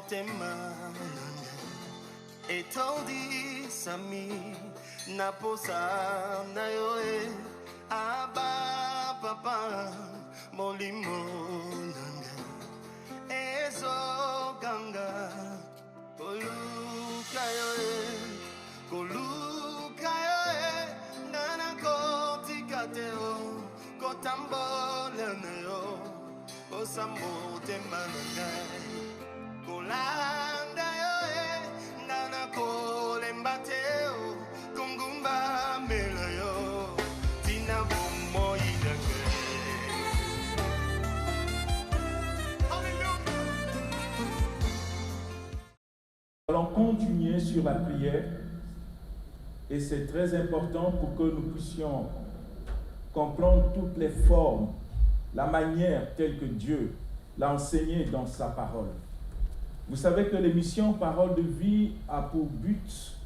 motema etondi sami naposa na yoe aba papa molimo nanga ezo ganga koluka yoe nana kotikateo kotambole nayo osamotema nanga kolanda yoe nana kolembateo kungumba melayo tina bomo idake. Allons continuer sur la prière et c'est très important pour que nous puissions comprendre toutes les formes, la manière telle que Dieu l'a enseigné dans sa parole. Vous savez que l'émission Parole de vie a pour but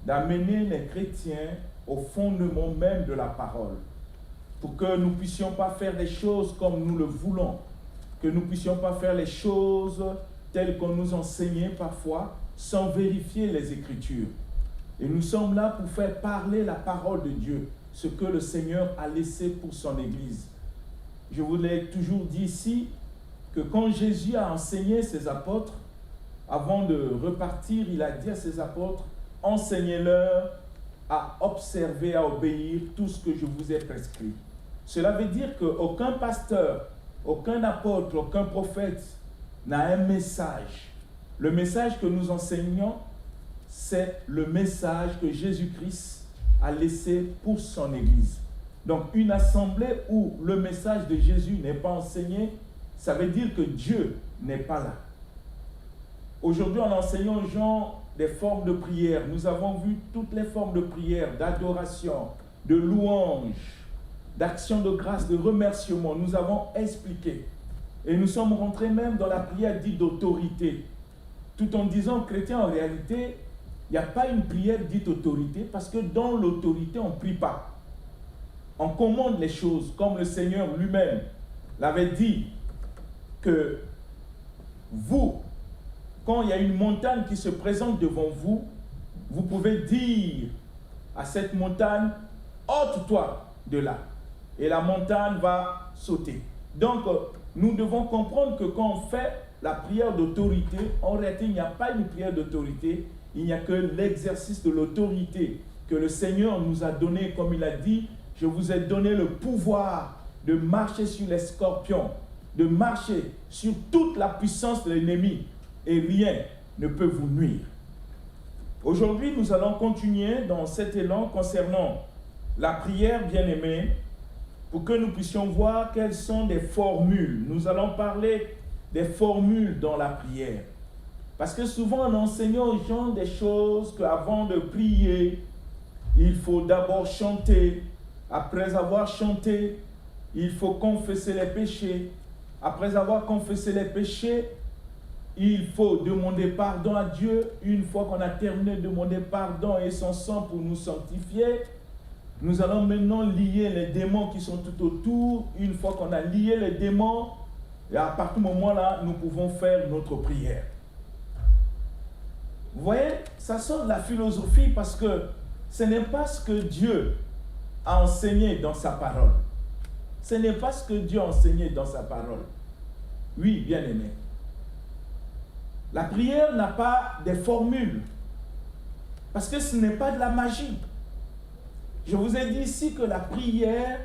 d'amener les chrétiens au fondement même de la parole, pour que nous ne puissions pas faire des choses comme nous le voulons, que nous ne puissions pas faire les choses telles qu'on nous enseignait parfois, sans vérifier les Écritures. Et nous sommes là pour faire parler la parole de Dieu, ce que le Seigneur a laissé pour son Église. Je vous l'ai toujours dit ici, que quand Jésus a enseigné ses apôtres, avant de repartir, il a dit à ses apôtres, enseignez-leur à observer, à obéir tout ce que je vous ai prescrit. Cela veut dire qu'aucun pasteur, aucun apôtre, aucun prophète n'a un message. Le message que nous enseignons, c'est le message que Jésus-Christ a laissé pour son Église. Donc une assemblée où le message de Jésus n'est pas enseigné, ça veut dire que Dieu n'est pas là. Aujourd'hui, en enseignant aux gens des formes de prière, nous avons vu toutes les formes de prière, d'adoration, de louange, d'action de grâce, de remerciement. Nous avons expliqué. Et nous sommes rentrés même dans la prière dite d'autorité. Tout en disant, chrétien, en réalité, il n'y a pas une prière dite autorité, parce que dans l'autorité, on ne prie pas. On commande les choses, comme le Seigneur lui-même l'avait dit, que vous, quand il y a une montagne qui se présente devant vous, vous pouvez dire à cette montagne, ôte-toi de là. Et la montagne va sauter. Donc, nous devons comprendre que quand on fait la prière d'autorité, en réalité, il n'y a pas une prière d'autorité, il n'y a que l'exercice de l'autorité que le Seigneur nous a donné, comme il a dit, je vous ai donné le pouvoir de marcher sur les scorpions, de marcher sur toute la puissance de l'ennemi, et rien ne peut vous nuire. Aujourd'hui, nous allons continuer dans cet élan concernant la prière bien-aimée, pour que nous puissions voir quelles sont des formules. Nous allons parler des formules dans la prière. Parce que souvent, en enseignant aux gens des choses qu'avant de prier, il faut d'abord chanter. Après avoir chanté, il faut confesser les péchés. Après avoir confessé les péchés, il faut demander pardon à Dieu. Une fois qu'on a terminé de demander pardon et son sang pour nous sanctifier, nous allons maintenant lier les démons qui sont tout autour. Une fois qu'on a lié les démons, et à partir de ce moment-là, nous pouvons faire notre prière. Vous voyez, ça sort de la philosophie parce que ce n'est pas ce que Dieu a enseigné dans sa parole. Ce n'est pas ce que Dieu a enseigné dans sa parole. Oui, bien-aimé. La prière n'a pas des formules. Parce que ce n'est pas de la magie. Je vous ai dit ici que la prière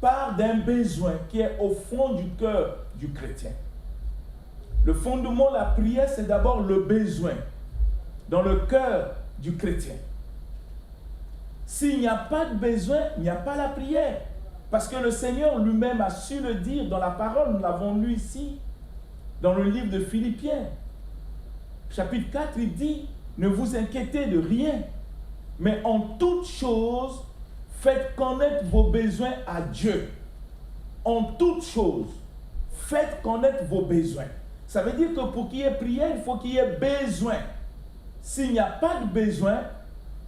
part d'un besoin qui est au fond du cœur du chrétien. Le fondement de la prière, c'est d'abord le besoin dans le cœur du chrétien. S'il n'y a pas de besoin, il n'y a pas la prière. Parce que le Seigneur lui-même a su le dire dans la parole, nous l'avons lu ici, dans le livre de Philippiens. Chapitre 4, il dit, ne vous inquiétez de rien, mais en toute chose, faites connaître vos besoins à Dieu. En toute chose, faites connaître vos besoins. Ça veut dire que pour qu'il y ait prière, il faut qu'il y ait besoin. S'il n'y a pas de besoin,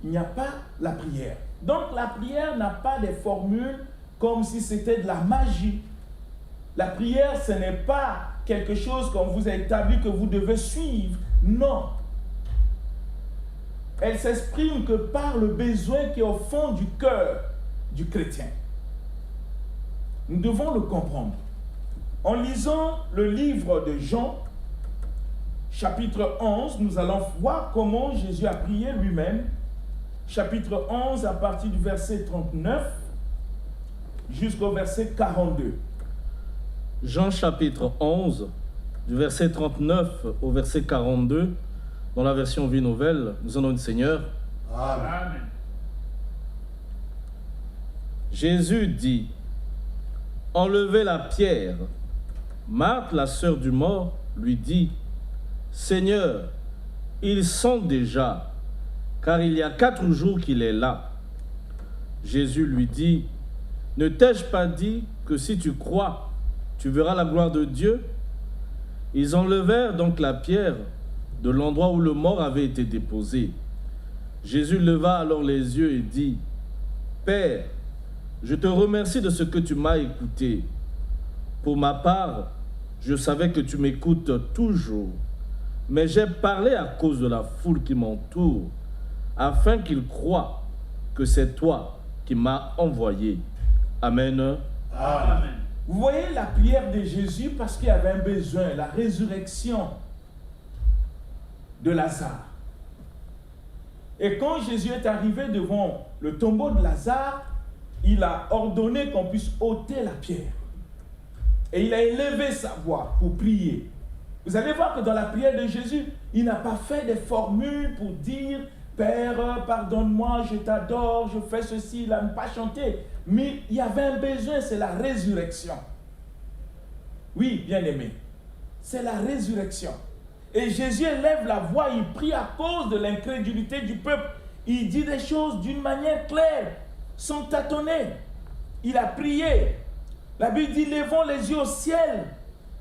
il n'y a pas la prière. Donc la prière n'a pas des formules comme si c'était de la magie. La prière, ce n'est pas quelque chose qu'on vous a établi que vous devez suivre. Non. Elle s'exprime que par le besoin qui est au fond du cœur du chrétien. Nous devons le comprendre. En lisant le livre de Jean, chapitre 11, nous allons voir comment Jésus a prié lui-même. Chapitre 11, à partir du verset 39 jusqu'au verset 42. Jean chapitre 11, du verset 39 au verset 42, dans la version Vie Nouvelle, nous en avons le Seigneur. Amen. Jésus dit, « Enlevez la pierre. » Marthe, la sœur du mort, lui dit, « Seigneur, il sent déjà, car il y a 4 jours qu'il est là. » Jésus lui dit, « Ne t'ai-je pas dit que si tu crois, tu verras la gloire de Dieu ?» Ils enlevèrent donc la pierre de l'endroit où le mort avait été déposé. Jésus leva alors les yeux et dit, « Père, je te remercie de ce que tu m'as écouté. Pour ma part, je savais que tu m'écoutes toujours, mais j'ai parlé à cause de la foule qui m'entoure, afin qu'ils croient que c'est toi qui m'as envoyé. » Amen. Amen. Vous voyez la prière de Jésus parce qu'il y avait un besoin, la résurrection de Lazare. Et quand Jésus est arrivé devant le tombeau de Lazare, il a ordonné qu'on puisse ôter la pierre. Et il a élevé sa voix pour prier. Vous allez voir que dans la prière de Jésus, il n'a pas fait des formules pour dire « Père, pardonne-moi, je t'adore, je fais ceci ». Il n'a pas chanté. Mais il y avait un besoin, c'est la résurrection. Oui, bien-aimé, c'est la résurrection. Et Jésus élève la voix, il prie à cause de l'incrédulité du peuple. Il dit des choses d'une manière claire, sans tâtonner. Il a prié. La Bible dit, levons les yeux au ciel.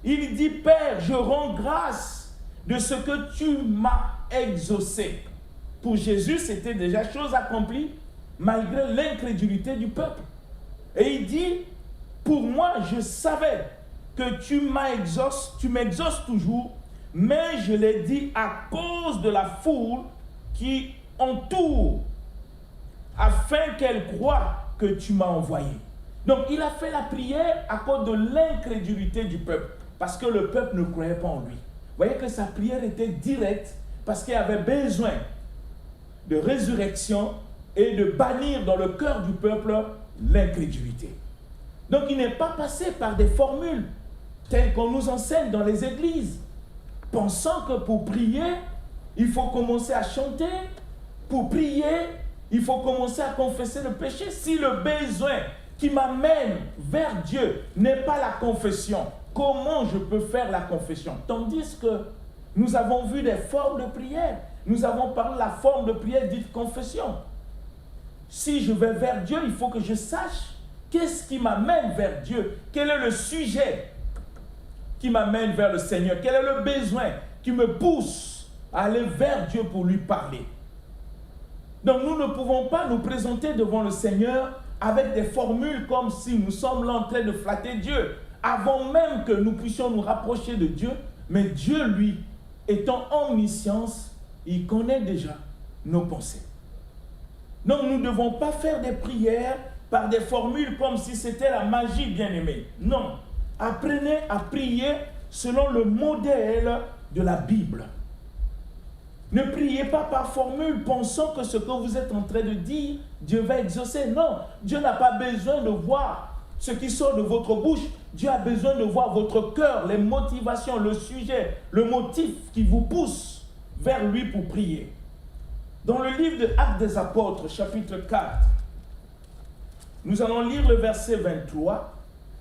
Il dit, Père, je rends grâce de ce que tu m'as exaucé. Pour Jésus, c'était déjà chose accomplie, malgré l'incrédulité du peuple. Et il dit, pour moi, je savais que tu m'exauces toujours, mais je l'ai dit à cause de la foule qui entoure, afin qu'elle croie que tu m'as envoyé. Donc, il a fait la prière à cause de l'incrédulité du peuple, parce que le peuple ne croyait pas en lui. Vous voyez que sa prière était directe, parce qu'il avait besoin de résurrection et de bannir dans le cœur du peuple l'incrédulité. Donc, il n'est pas passé par des formules telles qu'on nous enseigne dans les églises, pensant que pour prier, il faut commencer à chanter. Pour prier, il faut commencer à confesser le péché. Si le besoin qui m'amène vers Dieu n'est pas la confession, comment je peux faire la confession? Tandis que nous avons vu des formes de prière. Nous avons parlé de la forme de prière dite confession. Si je vais vers Dieu, il faut que je sache qu'est-ce qui m'amène vers Dieu. Quel est le sujet qui m'amène vers le Seigneur? Quel est le besoin qui me pousse à aller vers Dieu pour lui parler? Donc nous ne pouvons pas nous présenter devant le Seigneur avec des formules comme si nous sommes là en train de flatter Dieu, avant même que nous puissions nous rapprocher de Dieu. Mais Dieu, lui, étant omniscience, il connaît déjà nos pensées. Donc nous ne devons pas faire des prières par des formules comme si c'était la magie, bien-aimée. Non. Apprenez à prier selon le modèle de la Bible. Ne priez pas par formule pensant que ce que vous êtes en train de dire, Dieu va exaucer. Non, Dieu n'a pas besoin de voir ce qui sort de votre bouche. Dieu a besoin de voir votre cœur, les motivations, le sujet, le motif qui vous pousse vers lui pour prier. Dans le livre de Actes des Apôtres, chapitre 4, nous allons lire le verset 23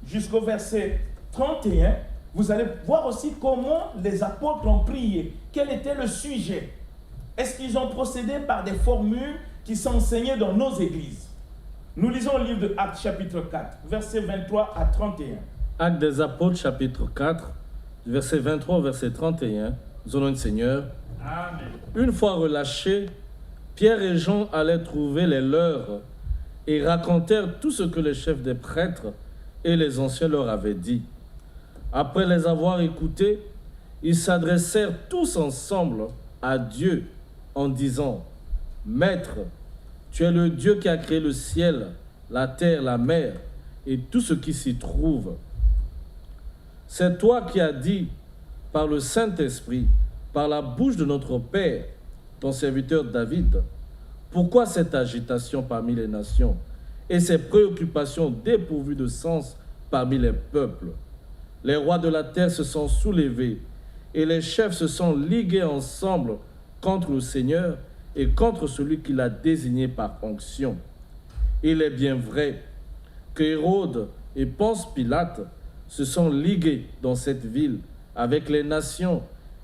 jusqu'au verset 31. Vous allez voir aussi comment les apôtres ont prié. Quel était le sujet? Est-ce qu'ils ont procédé par des formules qui sont enseignées dans nos églises? Nous lisons le livre de Actes, chapitre 4, verset 23 à 31. Actes des Apôtres, chapitre 4, verset 23 au verset 31. Nous allons le Seigneur. Amen. Une fois relâchés, Pierre et Jean allaient trouver les leurs et racontèrent tout ce que les chefs des prêtres et les anciens leur avaient dit. Après les avoir écoutés, ils s'adressèrent tous ensemble à Dieu en disant, « Maître, tu es le Dieu qui a créé le ciel, la terre, la mer et tout ce qui s'y trouve. C'est toi qui as dit, par le Saint-Esprit, par la bouche de notre Père, ton serviteur David, pourquoi cette agitation parmi les nations et ces préoccupations dépourvues de sens parmi les peuples? Les rois de la terre se sont soulevés et les chefs se sont ligués ensemble contre le Seigneur et contre celui qui l'a désigné par onction. Il est bien vrai que Hérode et Ponce Pilate se sont ligués dans cette ville avec les nations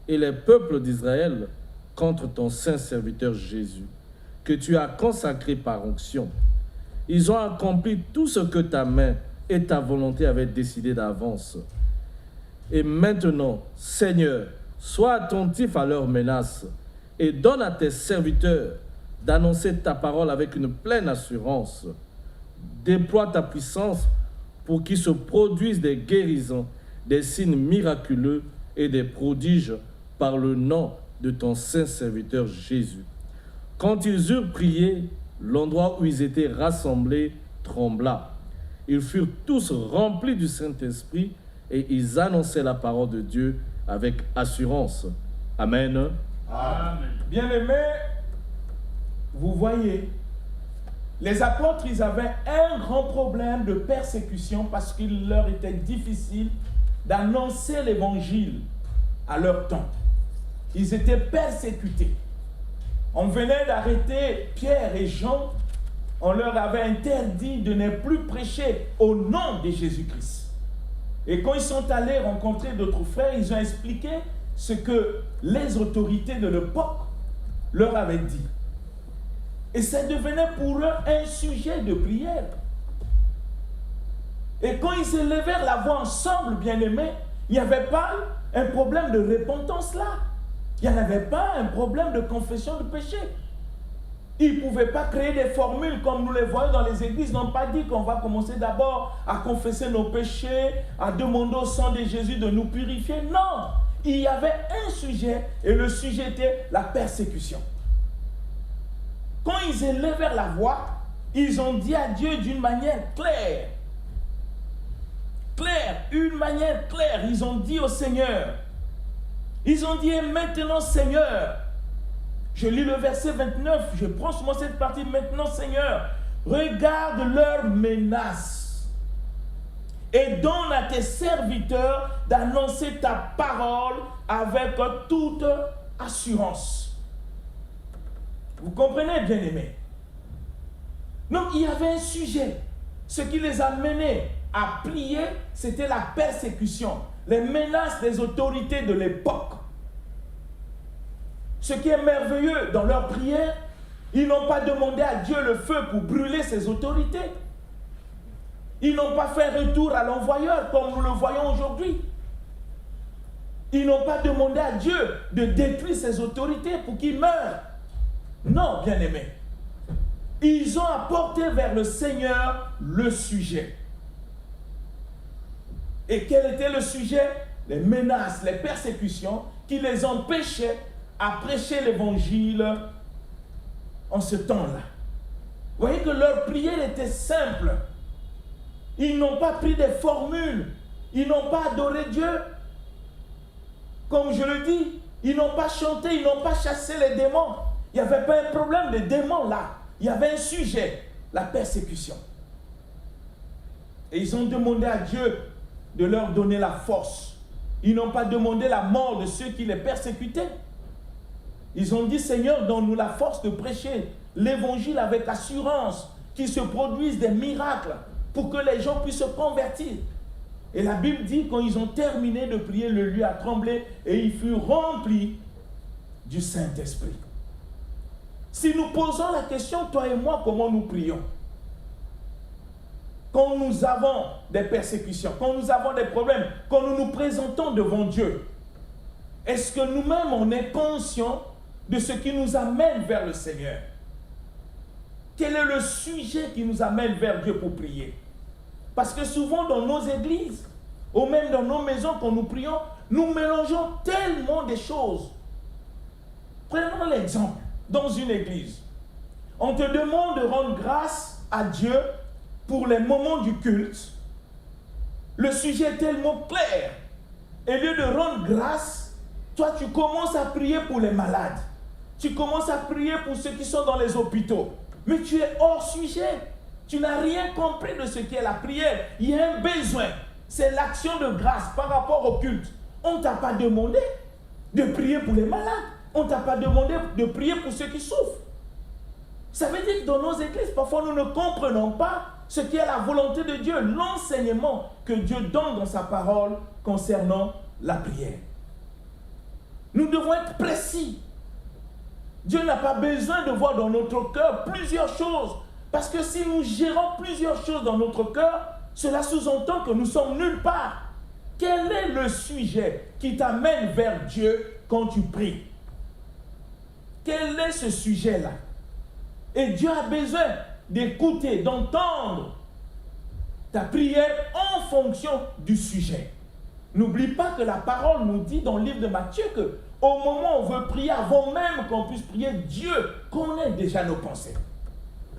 et les peuples d'Israël contre ton saint serviteur Jésus, que tu as consacré par onction. Ils ont accompli tout ce que ta main et ta volonté avaient décidé d'avance. Et maintenant, Seigneur, sois attentif à leurs menaces et donne à tes serviteurs d'annoncer ta parole avec une pleine assurance. Déploie ta puissance pour qu'ils se produisent des guérisons, des signes miraculeux et des prodiges par le nom de ton saint serviteur Jésus. Quand ils eurent prié, l'endroit où ils étaient rassemblés trembla. Ils furent tous remplis du Saint-Esprit et ils annonçaient la parole de Dieu avec assurance. Amen. Amen. Bien-aimés, vous voyez, les apôtres, ils avaient un grand problème de persécution parce qu'il leur était difficile d'annoncer l'évangile à leur temps. Ils étaient persécutés. On venait d'arrêter Pierre et Jean. On leur avait interdit de ne plus prêcher au nom de Jésus-Christ. Et quand ils sont allés rencontrer d'autres frères, ils ont expliqué ce que les autorités de l'époque leur avaient dit. Et ça devenait pour eux un sujet de prière. Et quand ils élevèrent la voix ensemble, bien-aimés, il n'y avait pas un problème de repentance là. Il n'y en avait pas un problème de confession de péché. Ils ne pouvaient pas créer des formules comme nous les voyons dans les églises. Ils n'ont pas dit qu'on va commencer d'abord à confesser nos péchés, à demander au sang de Jésus de nous purifier. Non, il y avait un sujet et le sujet était la persécution. Quand ils élevèrent la voix, ils ont dit à Dieu d'une manière claire. Une manière claire. Ils ont dit au Seigneur. Ils ont dit, et maintenant Seigneur, je lis le verset 29, je prends seulement cette partie, maintenant Seigneur, regarde leurs menaces et donne à tes serviteurs d'annoncer ta parole avec toute assurance. Vous comprenez, bien-aimés? Donc il y avait un sujet. Ce qui les a menés à prier, c'était la persécution, les menaces des autorités de l'époque. Ce qui est merveilleux dans leur prière, ils n'ont pas demandé à Dieu le feu pour brûler ces autorités. Ils n'ont pas fait retour à l'envoyeur comme nous le voyons aujourd'hui. Ils n'ont pas demandé à Dieu de détruire ces autorités pour qu'ils meurent. Non, bien-aimés. Ils ont apporté vers le Seigneur le sujet. Et quel était le sujet? Les menaces, les persécutions qui les empêchaient à prêcher l'évangile en ce temps-là. Vous voyez que leur prière était simple. Ils n'ont pas pris des formules. Ils n'ont pas adoré Dieu. Comme je le dis, ils n'ont pas chanté, ils n'ont pas chassé les démons. Il n'y avait pas un problème de démons là. Il y avait un sujet, la persécution. Et ils ont demandé à Dieu de leur donner la force. Ils n'ont pas demandé la mort de ceux qui les persécutaient. Ils ont dit, Seigneur, donne-nous la force de prêcher l'évangile avec assurance, qu'il se produise des miracles pour que les gens puissent se convertir. Et la Bible dit, quand ils ont terminé de prier, le lieu a tremblé et ils furent remplis du Saint-Esprit. Si nous posons la question, toi et moi, comment nous prions? Quand nous avons des persécutions, quand nous avons des problèmes, quand nous nous présentons devant Dieu, est-ce que nous-mêmes on est conscients de ce qui nous amène vers le Seigneur? Quel est le sujet qui nous amène vers Dieu pour prier? Parce que souvent dans nos églises, ou même dans nos maisons quand nous prions, nous mélangeons tellement de choses. Prenons l'exemple, dans une église, on te demande de rendre grâce à Dieu pour les moments du culte. Le sujet est tellement clair. Au lieu de rendre grâce, toi tu commences à prier pour les malades. Tu commences à prier pour ceux qui sont dans les hôpitaux. Mais tu es hors sujet. Tu n'as rien compris de ce qu'est la prière. Il y a un besoin. C'est l'action de grâce par rapport au culte. On ne t'a pas demandé de prier pour les malades. On ne t'a pas demandé de prier pour ceux qui souffrent. Ça veut dire que dans nos églises, parfois nous ne comprenons pas ce qui est la volonté de Dieu, l'enseignement que Dieu donne dans sa parole concernant la prière. Nous devons être précis. Dieu n'a pas besoin de voir dans notre cœur plusieurs choses. Parce que si nous gérons plusieurs choses dans notre cœur, cela sous-entend que nous sommes nulle part. Quel est le sujet qui t'amène vers Dieu quand tu pries? Quel est ce sujet-là? Et Dieu a besoin d'écouter, d'entendre ta prière en fonction du sujet. N'oublie pas que la parole nous dit dans le livre de Matthieu que au moment où on veut prier, avant même qu'on puisse prier, Dieu connaît déjà nos pensées.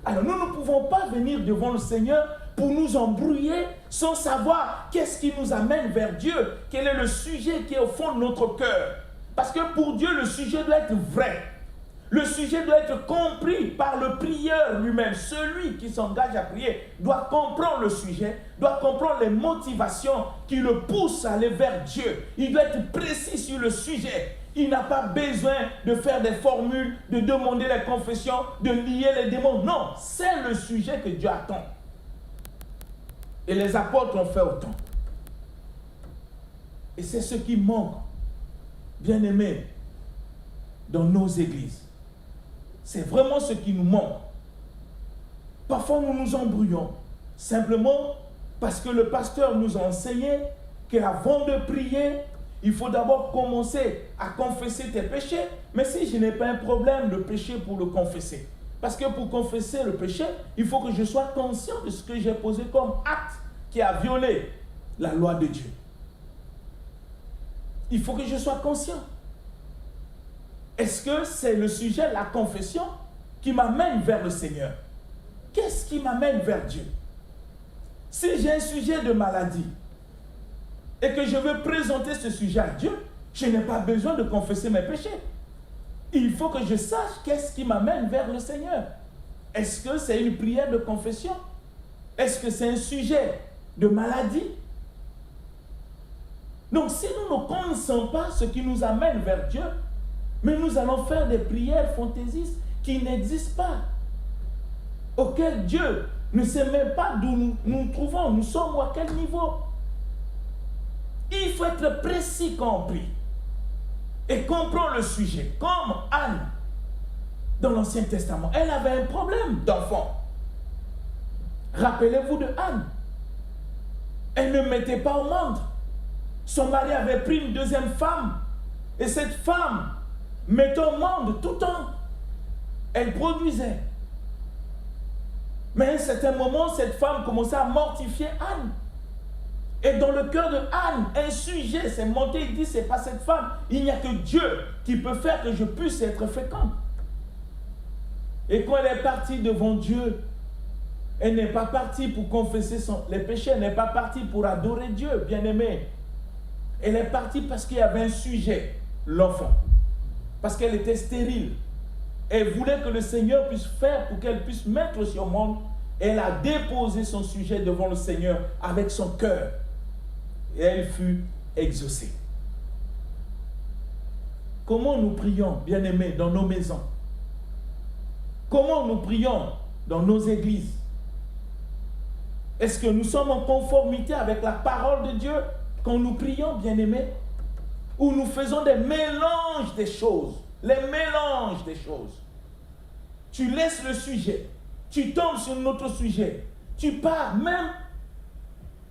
Alors nous ne pouvons pas venir devant le Seigneur pour nous embrouiller sans savoir qu'est-ce qui nous amène vers Dieu, quel est le sujet qui est au fond de notre cœur. Parce que pour Dieu, le sujet doit être vrai. Le sujet doit être compris par le prieur lui-même. Celui qui s'engage à prier doit comprendre le sujet, doit comprendre les motivations qui le poussent à aller vers Dieu. Il doit être précis sur le sujet. Il n'a pas besoin de faire des formules, de demander les confessions, de lier les démons. Non, c'est le sujet que Dieu attend. Et les apôtres ont fait autant. Et c'est ce qui manque, bien aimés, dans nos églises. C'est vraiment ce qui nous manque. Parfois, nous nous embrouillons. Simplement parce que le pasteur nous a enseigné qu'avant de prier, il faut d'abord commencer à confesser tes péchés. Mais si je n'ai pas un problème de péché pour le confesser, parce que pour confesser le péché, il faut que je sois conscient de ce que j'ai posé comme acte qui a violé la loi de Dieu. Il faut que je sois conscient. Est-ce que c'est le sujet, la confession, qui m'amène vers le Seigneur? Qu'est-ce qui m'amène vers Dieu? Si j'ai un sujet de maladie et que je veux présenter ce sujet à Dieu, je n'ai pas besoin de confesser mes péchés. Il faut que je sache qu'est-ce qui m'amène vers le Seigneur. Est-ce que c'est une prière de confession? Est-ce que c'est un sujet de maladie? Donc si nous ne connaissons pas ce qui nous amène vers Dieu, mais nous allons faire des prières fantaisistes qui n'existent pas, auxquelles Dieu ne sait même pas d'où nous nous trouvons, nous sommes à quel niveau. Il faut être précis quand on prie et comprendre le sujet. Comme Anne, dans l'Ancien Testament, elle avait un problème d'enfant. Rappelez-vous de Anne. Elle ne mettait pas au monde. Son mari avait pris une deuxième femme et cette femme mettait au monde tout le temps. Elle produisait. Mais à un certain moment, cette femme commençait à mortifier Anne. Et dans le cœur de Anne, un sujet s'est monté. Il dit, c'est pas cette femme. Il n'y a que Dieu qui peut faire que je puisse être fécond. Et quand elle est partie devant Dieu, elle n'est pas partie pour confesser les péchés. Elle n'est pas partie pour adorer Dieu, bien-aimé. Elle est partie parce qu'il y avait un sujet, l'enfant. Parce qu'elle était stérile. Elle voulait que le Seigneur puisse faire pour qu'elle puisse mettre sur le monde. Elle a déposé son sujet devant le Seigneur avec son cœur. Et elle fut exaucée. Comment nous prions, bien-aimés, dans nos maisons? Comment nous prions dans nos églises? Est-ce que nous sommes en conformité avec la parole de Dieu quand nous prions, bien-aimés? Ou nous faisons des mélanges des choses? Les mélanges des choses. Tu laisses le sujet. Tu tombes sur notre sujet. Tu pars même.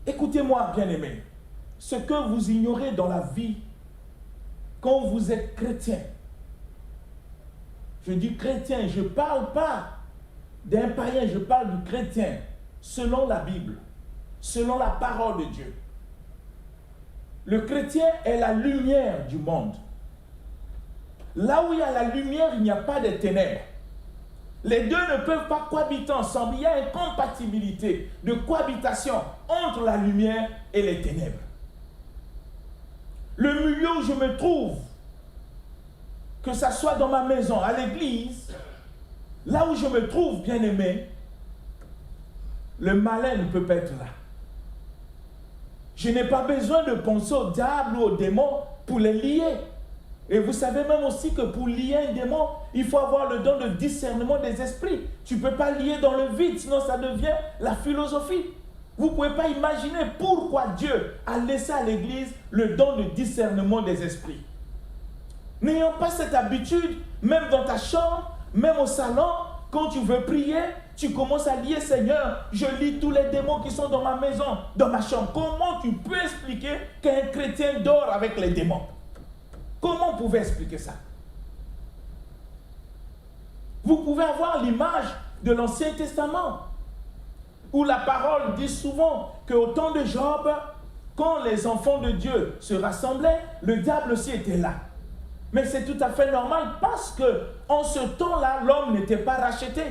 Écoutez-moi, bien-aimés. Ce que vous ignorez dans la vie, quand vous êtes chrétien, je dis chrétien, je ne parle pas d'un païen, je parle du chrétien, selon la Bible, selon la parole de Dieu. Le chrétien est la lumière du monde. Là où il y a la lumière, il n'y a pas de ténèbres. Les deux ne peuvent pas cohabiter ensemble. Il y a une compatibilité de cohabitation entre la lumière et les ténèbres. Le milieu où je me trouve, que ce soit dans ma maison, à l'église, là où je me trouve, bien-aimé, le malin ne peut pas être là. Je n'ai pas besoin de penser au diable ou aux démons pour les lier. Et vous savez même aussi que pour lier un démon, il faut avoir le don de discernement des esprits. Tu ne peux pas lier dans le vide, sinon ça devient la philosophie. Vous ne pouvez pas imaginer pourquoi Dieu a laissé à l'Église le don de discernement des esprits. N'ayant pas cette habitude, même dans ta chambre, même au salon, quand tu veux prier, tu commences à lier, Seigneur, je lis tous les démons qui sont dans ma maison, dans ma chambre. Comment tu peux expliquer qu'un chrétien dort avec les démons? Comment vous pouvez expliquer ça? Vous pouvez avoir l'image de l'Ancien Testament, où la parole dit souvent qu'au temps de Job, quand les enfants de Dieu se rassemblaient, le diable aussi était là. Mais c'est tout à fait normal parce que en ce temps-là, l'homme n'était pas racheté.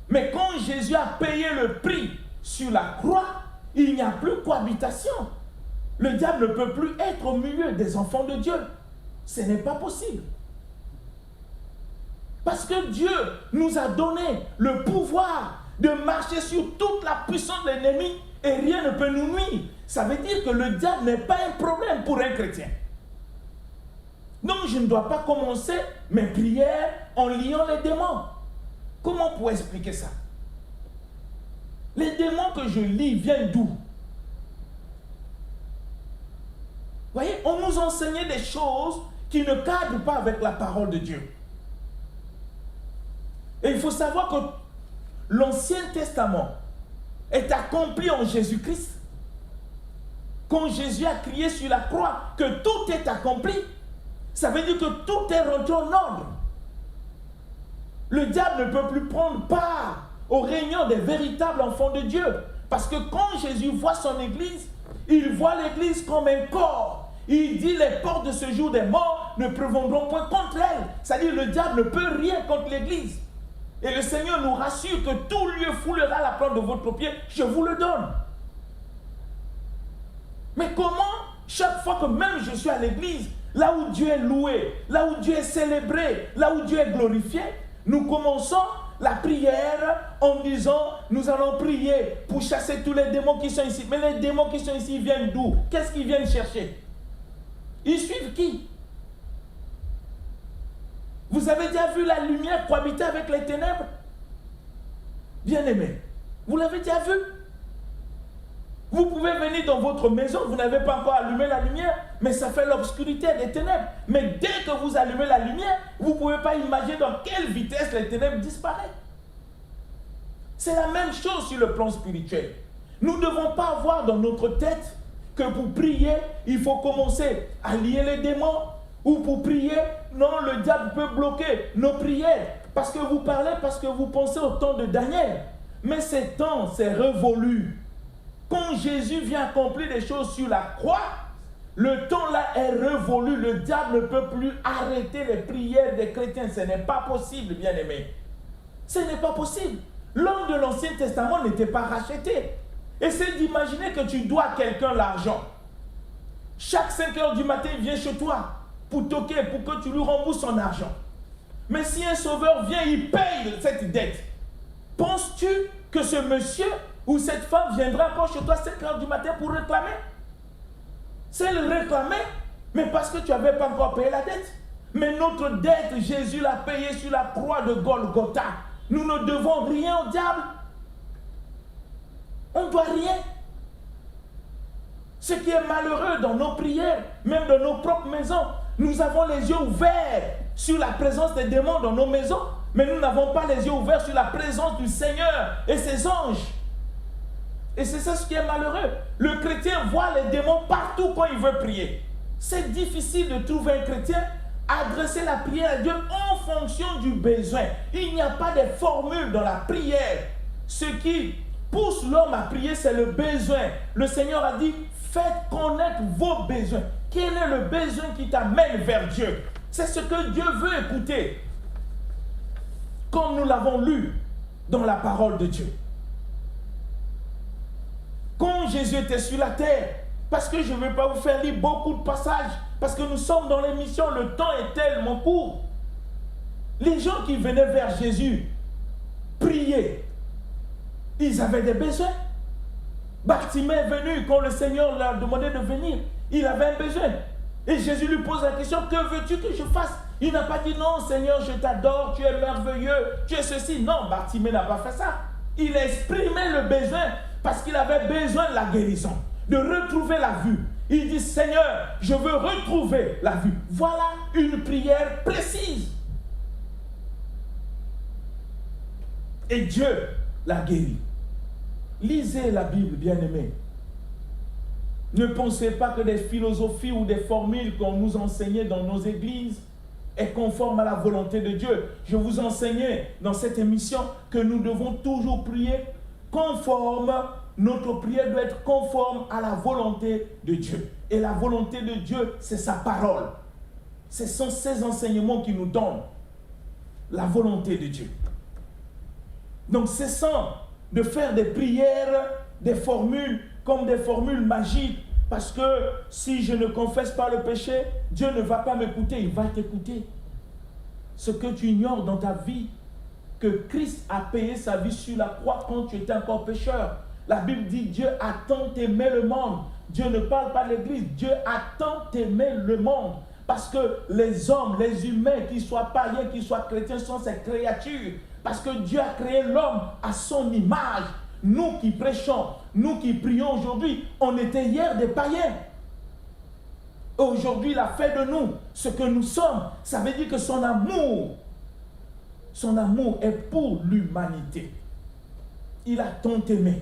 Mais quand Jésus a payé le prix sur la croix, il n'y a plus cohabitation. Le diable ne peut plus être au milieu des enfants de Dieu. Ce n'est pas possible. Parce que Dieu nous a donné le pouvoir de marcher sur toute la puissance de l'ennemi et rien ne peut nous nuire. Ça veut dire que le diable n'est pas un problème pour un chrétien. Donc je ne dois pas commencer mes prières en liant les démons. Comment on peut expliquer ça? Les démons que je lis viennent d'où? Vous voyez, on nous enseignait des choses qui ne cadrent pas avec la parole de Dieu. Et il faut savoir que l'Ancien Testament est accompli en Jésus-Christ. Quand Jésus a crié sur la croix que tout est accompli, ça veut dire que tout est rentré en ordre. Le diable ne peut plus prendre part aux réunions des véritables enfants de Dieu. Parce que quand Jésus voit son Église, il voit l'Église comme un corps. Il dit les portes de ce jour des morts ne prévaudront point contre elle. C'est-à-dire le diable ne peut rien contre l'Église. Et le Seigneur nous rassure que tout lieu foulera la plante de votre pied, je vous le donne. Mais comment, chaque fois que même je suis à l'église, là où Dieu est loué, là où Dieu est célébré, là où Dieu est glorifié, nous commençons la prière en disant, nous allons prier pour chasser tous les démons qui sont ici. Mais les démons qui sont ici viennent d'où? Qu'est-ce qu'ils viennent chercher? Ils suivent qui? Vous avez déjà vu la lumière cohabiter avec les ténèbres? Bien-aimés, vous l'avez déjà vu? Vous pouvez venir dans votre maison, vous n'avez pas encore allumé la lumière, mais ça fait l'obscurité des ténèbres. Mais dès que vous allumez la lumière, vous ne pouvez pas imaginer dans quelle vitesse les ténèbres disparaissent. C'est la même chose sur le plan spirituel. Nous ne devons pas avoir dans notre tête que pour prier, il faut commencer à lier les démons, ou pour prier, non, le diable peut bloquer nos prières. Parce que vous parlez, parce que vous pensez au temps de Daniel. Mais ces temps, c'est révolu. Quand Jésus vient accomplir des choses sur la croix, le temps là est révolu. Le diable ne peut plus arrêter les prières des chrétiens. Ce n'est pas possible, bien-aimés. Ce n'est pas possible. L'homme de l'Ancien Testament n'était pas racheté. Essaye d'imaginer que tu dois à quelqu'un l'argent. Chaque 5 heures du matin, il vient chez toi pour toquer, pour que tu lui rembourses son argent. Mais si un sauveur vient, il paye cette dette. Penses-tu que ce monsieur ou cette femme viendra encore chez toi à 5 heures du matin pour réclamer? C'est le réclamer, mais parce que tu n'avais pas encore payé la dette. Mais notre dette, Jésus l'a payée sur la croix de Golgotha. Nous ne devons rien au diable. On ne doit rien. Ce qui est malheureux dans nos prières, même dans nos propres maisons, nous avons les yeux ouverts sur la présence des démons dans nos maisons, mais nous n'avons pas les yeux ouverts sur la présence du Seigneur et ses anges. Et c'est ça ce qui est malheureux. Le chrétien voit les démons partout quand il veut prier. C'est difficile de trouver un chrétien adresser la prière à Dieu en fonction du besoin. Il n'y a pas de formule dans la prière. Ce qui pousse l'homme à prier, c'est le besoin. Le Seigneur a dit, faites connaître vos besoins. Quel est le besoin qui t'amène vers Dieu? C'est ce que Dieu veut écouter. Comme nous l'avons lu dans la parole de Dieu. Quand Jésus était sur la terre, parce que je ne vais pas vous faire lire beaucoup de passages, parce que nous sommes dans l'émission, le temps est tellement court. Les gens qui venaient vers Jésus, prier, ils avaient des besoins. Bartimée est venu quand le Seigneur leur a demandé de venir. Il avait un besoin. Et Jésus lui pose la question, que veux-tu que je fasse? Il n'a pas dit, non Seigneur, je t'adore, tu es merveilleux, tu es ceci. Non, Bartimée n'a pas fait ça. Il a exprimé le besoin parce qu'il avait besoin de la guérison, de retrouver la vue. Il dit, Seigneur, je veux retrouver la vue. Voilà une prière précise. Et Dieu l'a guéri. Lisez la Bible, bien-aimés. Ne pensez pas que des philosophies ou des formules qu'on nous enseignait dans nos églises est conforme à la volonté de Dieu. Je vous enseignais dans cette émission que nous devons toujours prier conforme, notre prière doit être conforme à la volonté de Dieu. Et la volonté de Dieu, c'est sa parole. Ce sont ses enseignements qui nous donnent la volonté de Dieu. Donc cessons de faire des prières, des formules comme des formules magiques, parce que si je ne confesse pas le péché, Dieu ne va pas m'écouter, il va t'écouter. Ce que tu ignores dans ta vie, que Christ a payé sa vie sur la croix quand tu étais encore pécheur. La Bible dit, Dieu a tant aimé le monde. Dieu ne parle pas de l'Église, Dieu a tant aimé le monde. Parce que les hommes, les humains, qu'ils soient païens, qu'ils soient chrétiens, sont ses créatures. Parce que Dieu a créé l'homme à son image. Nous qui prêchons, nous qui prions aujourd'hui, on était hier des païens. Aujourd'hui, il a fait de nous ce que nous sommes. Ça veut dire que son amour est pour l'humanité. Il a tant aimé.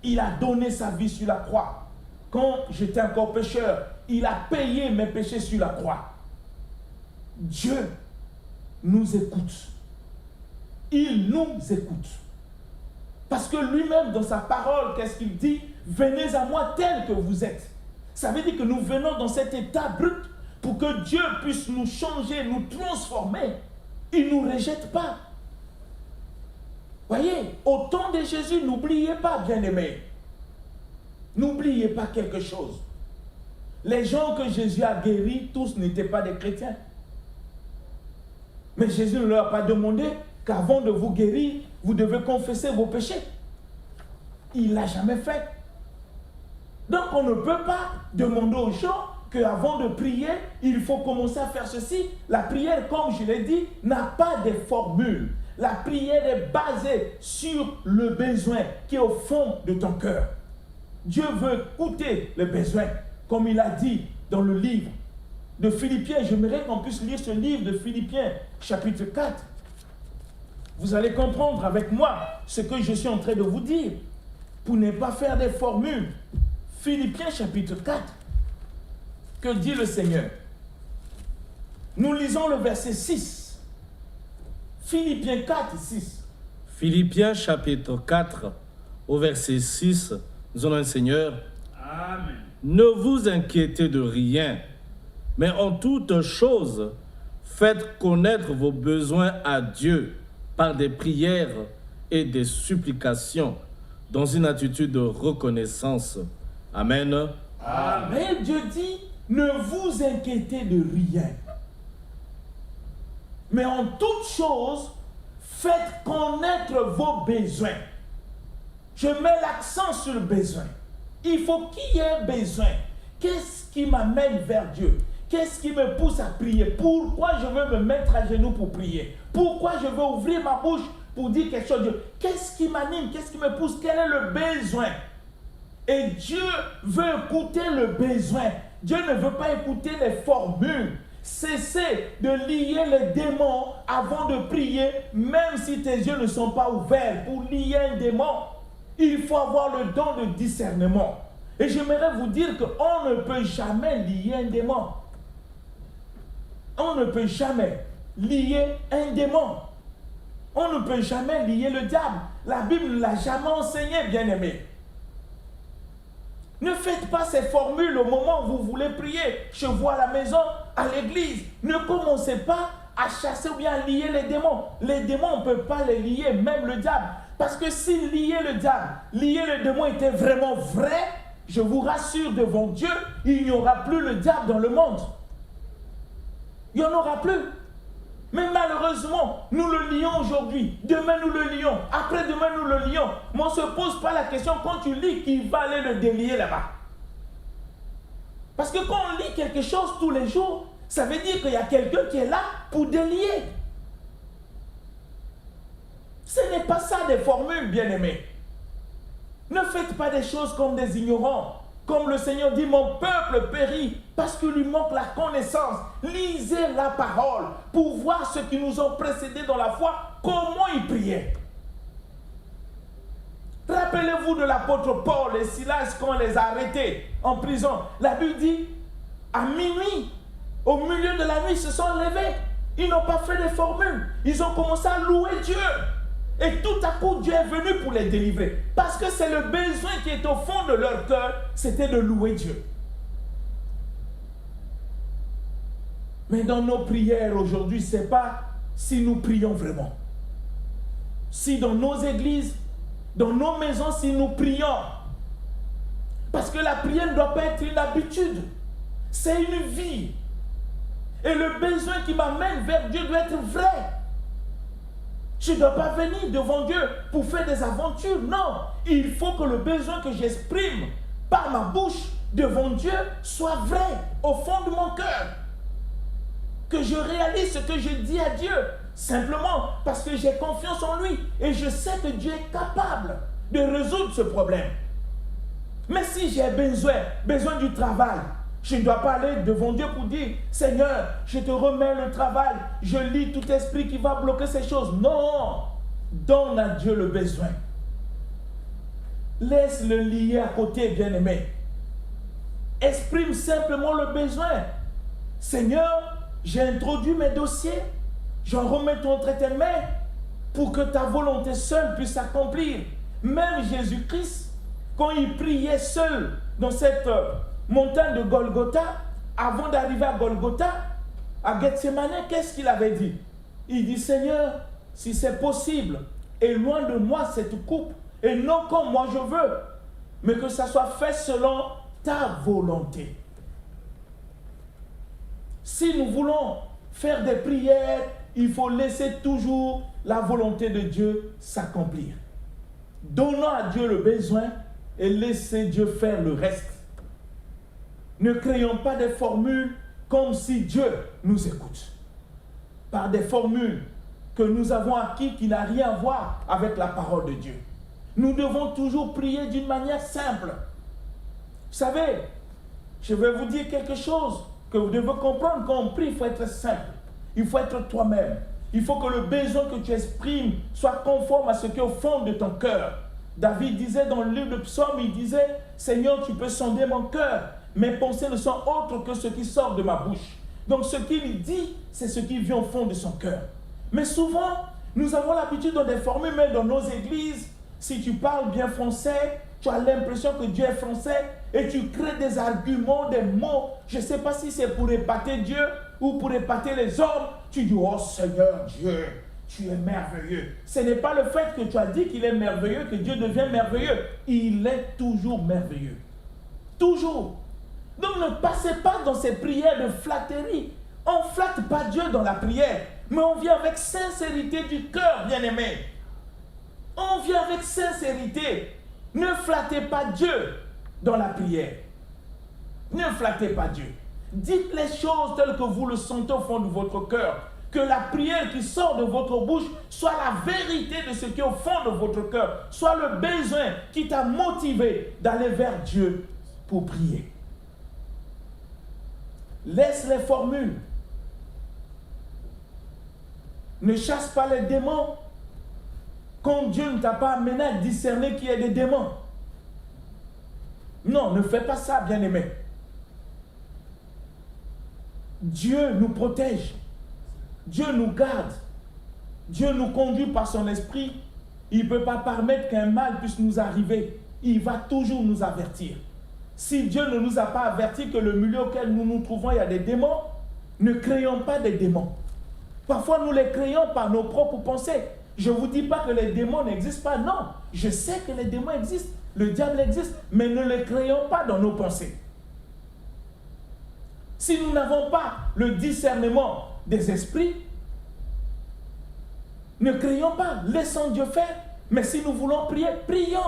Il a donné sa vie sur la croix. Quand j'étais encore pécheur, il a payé mes péchés sur la croix. Dieu nous écoute. Il nous écoute. Parce que lui-même, dans sa parole, qu'est-ce qu'il dit? Venez à moi tel que vous êtes. Ça veut dire que nous venons dans cet état brut pour que Dieu puisse nous changer, nous transformer. Il ne nous rejette pas. Voyez, au temps de Jésus, n'oubliez pas, bien-aimés. N'oubliez pas quelque chose. Les gens que Jésus a guéris, tous n'étaient pas des chrétiens. Mais Jésus ne leur a pas demandé qu'avant de vous guérir, vous devez confesser vos péchés. Il ne l'a jamais fait. Donc on ne peut pas demander aux gens qu'avant de prier, il faut commencer à faire ceci. La prière, comme je l'ai dit, n'a pas de formule. La prière est basée sur le besoin qui est au fond de ton cœur. Dieu veut écouter le besoin, comme il a dit dans le livre de Philippiens. J'aimerais qu'on puisse lire ce livre de Philippiens, chapitre 4. Vous allez comprendre avec moi ce que je suis en train de vous dire, pour ne pas faire des formules. Philippiens, chapitre 4. Que dit le Seigneur? Nous lisons le verset 6. Philippiens 4, 6. Philippiens chapitre 4, au verset 6, nous avons un Seigneur. Amen. Ne vous inquiétez de rien, mais en toute chose, faites connaître vos besoins à Dieu par des prières et des supplications, dans une attitude de reconnaissance. Amen. Amen. Mais Dieu dit, ne vous inquiétez de rien. Mais en toute chose, faites connaître vos besoins. Je mets l'accent sur le besoin. Il faut qu'il y ait un besoin. Qu'est-ce qui m'amène vers Dieu? Qu'est-ce qui me pousse à prier? Pourquoi je veux me mettre à genoux pour prier? Pourquoi je veux ouvrir ma bouche pour dire quelque chose de Dieu? Qu'est-ce qui m'anime? Qu'est-ce qui me pousse? Quel est le besoin? Et Dieu veut écouter le besoin. Dieu ne veut pas écouter les formules. Cessez de lier les démons avant de prier, même si tes yeux ne sont pas ouverts. Pour lier un démon, il faut avoir le don de discernement. Et j'aimerais vous dire qu'on ne peut jamais lier un démon. On ne peut jamais lier un démon. On ne peut jamais lier le diable. La Bible ne l'a jamais enseigné, bien-aimé. Ne faites pas ces formules au moment où vous voulez prier. Je vois à la maison, à l'église. Ne commencez pas à chasser ou bien à lier les démons. Les démons, on ne peut pas les lier, même le diable. Parce que si lier le diable, lier le démon était vraiment vrai, je vous rassure devant Dieu, il n'y aura plus le diable dans le monde. Il n'y en aura plus. Mais malheureusement, nous le lions aujourd'hui. Demain, nous le lions. Après-demain, nous le lions. Mais on ne se pose pas la question quand tu lis qui va aller le délier là-bas. Parce que quand on lit quelque chose tous les jours, ça veut dire qu'il y a quelqu'un qui est là pour délier. Ce n'est pas ça des formules, bien-aimés. Ne faites pas des choses comme des ignorants. Comme le Seigneur dit, mon peuple périt parce qu'il lui manque la connaissance. Lisez la parole pour voir ceux qui nous ont précédés dans la foi, comment ils priaient. Rappelez-vous de l'apôtre Paul et Silas quand on les a arrêtés en prison. La Bible dit, à minuit, au milieu de la nuit, ils se sont levés. Ils n'ont pas fait des formules. Ils ont commencé à louer Dieu. Et tout à coup, Dieu est venu pour les délivrer. Parce que c'est le besoin qui est au fond de leur cœur, c'était de louer Dieu. Mais dans nos prières aujourd'hui, ce n'est pas si nous prions vraiment. Si dans nos églises, dans nos maisons, si nous prions. Parce que la prière ne doit pas être une habitude. C'est une vie. Et le besoin qui m'amène vers Dieu doit être vrai. Je ne dois pas venir devant Dieu pour faire des aventures. Non, il faut que le besoin que j'exprime par ma bouche devant Dieu soit vrai au fond de mon cœur. Que je réalise ce que je dis à Dieu, simplement parce que j'ai confiance en lui et je sais que Dieu est capable de résoudre ce problème. Mais si j'ai besoin du travail, je ne dois pas aller devant Dieu pour dire, Seigneur, je te remets le travail, je lis tout esprit qui va bloquer ces choses. Non, donne à Dieu le besoin. Laisse le lier à côté, bien-aimé. Exprime simplement le besoin. Seigneur, j'ai introduit mes dossiers, j'en remets entre tes mains pour que ta volonté seule puisse s'accomplir. Même Jésus-Christ, quand il priait seul dans cette montagne de Golgotha, avant d'arriver à Golgotha, à Gethsemane, qu'est-ce qu'il avait dit? Il dit, Seigneur, si c'est possible, éloigne de moi cette coupe, et non comme moi je veux, mais que ça soit fait selon ta volonté. Si nous voulons faire des prières, il faut laisser toujours la volonté de Dieu s'accomplir. Donnons à Dieu le besoin et laissez Dieu faire le reste. Ne créons pas des formules comme si Dieu nous écoute. Par des formules que nous avons acquis qui n'ont rien à voir avec la parole de Dieu. Nous devons toujours prier d'une manière simple. Vous savez, je vais vous dire quelque chose que vous devez comprendre. Quand on prie, il faut être simple. Il faut être toi-même. Il faut que le besoin que tu exprimes soit conforme à ce qui est au fond de ton cœur. David disait dans le livre de Psaume, il disait, Seigneur, tu peux sonder mon cœur. Mes pensées ne sont autres que ce qui sort de ma bouche. Donc ce qu'il dit, c'est ce qui vient au fond de son cœur. Mais souvent, nous avons l'habitude dans des formules, même dans nos églises, si tu parles bien français, tu as l'impression que Dieu est français et tu crées des arguments, des mots. Je ne sais pas si c'est pour épater Dieu ou pour épater les hommes. Tu dis, oh Seigneur Dieu, tu es merveilleux. Ce n'est pas le fait que tu as dit qu'il est merveilleux que Dieu devient merveilleux. Il est toujours merveilleux. Toujours. Donc ne passez pas dans ces prières de flatterie. On ne flatte pas Dieu dans la prière, mais on vient avec sincérité du cœur, bien-aimé. On vient avec sincérité. Ne flattez pas Dieu dans la prière. Ne flattez pas Dieu. Dites les choses telles que vous le sentez au fond de votre cœur. Que la prière qui sort de votre bouche soit la vérité de ce qui est au fond de votre cœur. Soit le besoin qui t'a motivé d'aller vers Dieu pour prier. Laisse les formules. Ne chasse pas les démons quand Dieu ne t'a pas amené à discerner qu'il y a des démons. Non, ne fais pas ça, bien-aimé. Dieu nous protège. Dieu nous garde. Dieu nous conduit par son esprit, il ne peut pas permettre qu'un mal puisse nous arriver. Il va toujours nous avertir. Si Dieu ne nous a pas averti que le milieu auquel nous nous trouvons, il y a des démons, ne créons pas des démons. Parfois, nous les créons par nos propres pensées. Je ne vous dis pas que les démons n'existent pas. Non, je sais que les démons existent. Le diable existe, mais ne les créons pas dans nos pensées. Si nous n'avons pas le discernement des esprits, ne créons pas, laissons Dieu faire. Mais si nous voulons prier, prions.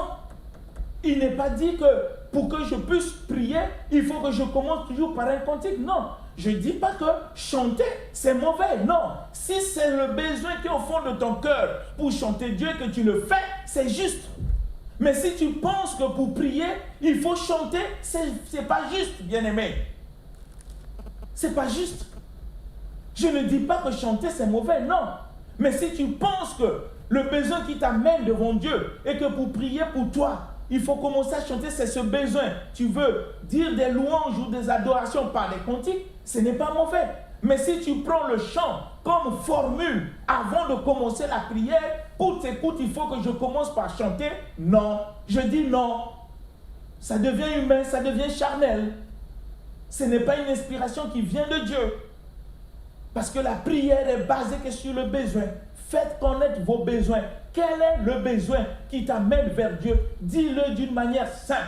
Il n'est pas dit que pour que je puisse prier, il faut que je commence toujours par un cantique. Non, je ne dis pas que chanter, c'est mauvais. Non, si c'est le besoin qui est au fond de ton cœur pour chanter Dieu que tu le fais, c'est juste. Mais si tu penses que pour prier, il faut chanter, c'est pas juste, bien-aimé. C'est pas juste. Je ne dis pas que chanter, c'est mauvais, non. Mais si tu penses que le besoin qui t'amène devant Dieu et que pour prier pour toi, il faut commencer à chanter, c'est ce besoin. Tu veux dire des louanges ou des adorations par les cantiques, ce n'est pas mauvais. Mais si tu prends le chant comme formule avant de commencer la prière, coûte et coûte, il faut que je commence par chanter. Non, je dis non. Ça devient humain, ça devient charnel. Ce n'est pas une inspiration qui vient de Dieu. Parce que la prière est basée que sur le besoin. Faites connaître vos besoins. Quel est le besoin qui t'amène vers Dieu? Dis-le d'une manière simple.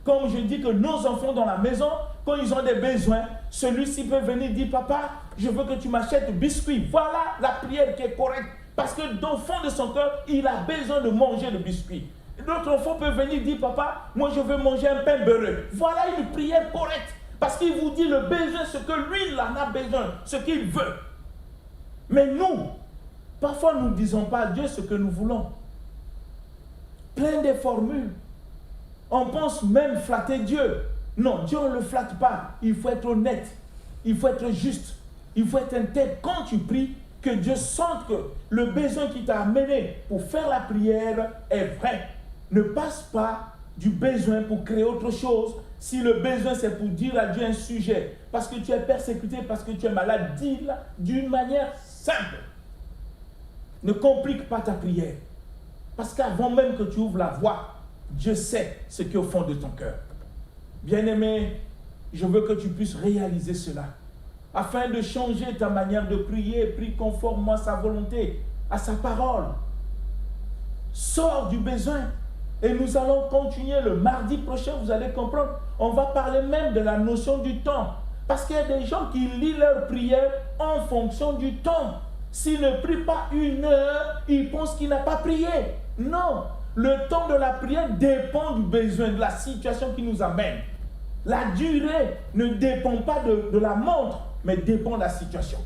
Comme je dis que nos enfants dans la maison, quand ils ont des besoins, celui-ci peut venir dire, papa, je veux que tu m'achètes biscuits. Voilà la prière qui est correcte. Parce que dans le fond de son cœur, il a besoin de manger le biscuit. Notre enfant peut venir dire, papa, moi je veux manger un pain beurré. Voilà une prière correcte. Parce qu'il vous dit le besoin, ce que lui, il en a besoin, ce qu'il veut. Mais nous, parfois nous ne disons pas à Dieu ce que nous voulons. Plein de formules. On pense même flatter Dieu. Non, Dieu ne le flatte pas. Il faut être honnête. Il faut être juste. Il faut être intègre. Quand tu pries, que Dieu sente que le besoin qui t'a amené pour faire la prière est vrai. Ne passe pas du besoin pour créer autre chose. Si le besoin c'est pour dire à Dieu un sujet, parce que tu es persécuté, parce que tu es malade, dis-le d'une manière simple. Ne complique pas ta prière. Parce qu'avant même que tu ouvres la voie, Dieu sait ce qui est au fond de ton cœur. Bien-aimé, je veux que tu puisses réaliser cela. Afin de changer ta manière de prier, prie conformément à sa volonté, à sa parole. Sors du besoin. Et nous allons continuer le mardi prochain, vous allez comprendre. On va parler même de la notion du temps. Parce qu'il y a des gens qui lisent leur prière en fonction du temps. S'il ne prie pas 1 heure, il pense qu'il n'a pas prié. Non, le temps de la prière dépend du besoin, de la situation qui nous amène. La durée ne dépend pas de la montre, mais dépend de la situation.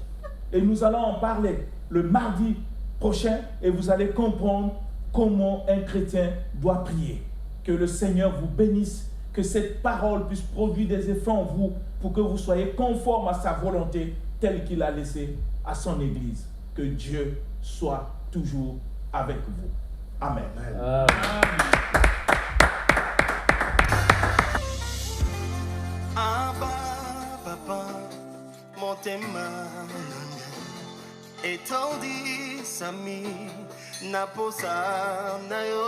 Et nous allons en parler le mardi prochain et vous allez comprendre comment un chrétien doit prier. Que le Seigneur vous bénisse, que cette parole puisse produire des effets en vous pour que vous soyez conformes à sa volonté telle qu'il a laissée à son Église. Que Dieu soit toujours avec vous. Amen. Amen. Abba, papa, motema, etandi sami, naposa na yo.